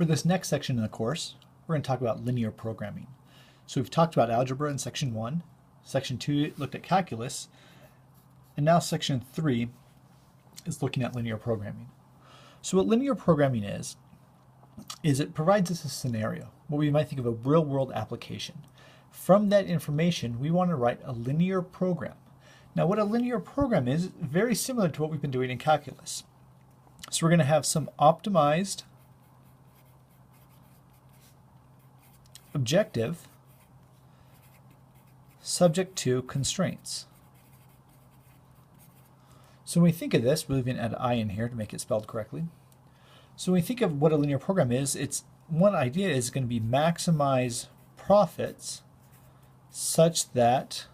For this next section in the course, we're going to talk about linear programming. So we've talked about algebra in section 1, section 2 looked at calculus, and now section 3 is looking at linear programming. So what linear programming is it provides us a scenario, what we might think of a real-world application. From that information, we want to write a linear program. Now what a linear program is very similar to what we've been doing in calculus. So we're going to have some optimized objective subject to constraints. So when we think of this, we'll even add I in here to make it spelled correctly. So when we think of what a linear program is, it's one idea is going to be maximize profits such that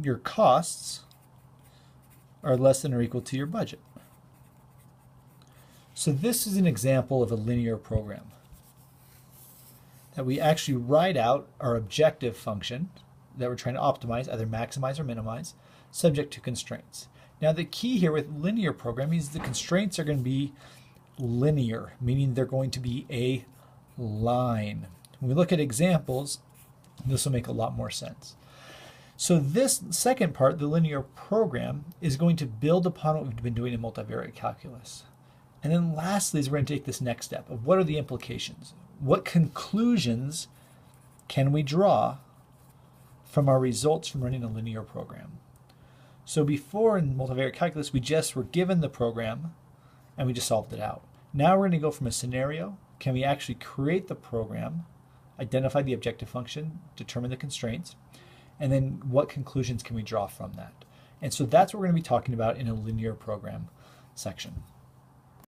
your costs are less than or equal to your budget. So this is an example of a linear program that we actually write out our objective function that we're trying to optimize, either maximize or minimize, subject to constraints. Now the key here with linear programming is the constraints are going to be linear, meaning they're going to be a line. When we look at examples, this will make a lot more sense. So this second part, the linear program, is going to build upon what we've been doing in multivariate calculus. And then lastly is we're going to take this next step of what are the implications? What conclusions can we draw from our results from running a linear program? So before in multivariate calculus, we just were given the program and we just solved it out. Now we're going to go from a scenario. Can we actually create the program, identify the objective function, determine the constraints, and then what conclusions can we draw from that? And so that's what we're going to be talking about in a linear program section.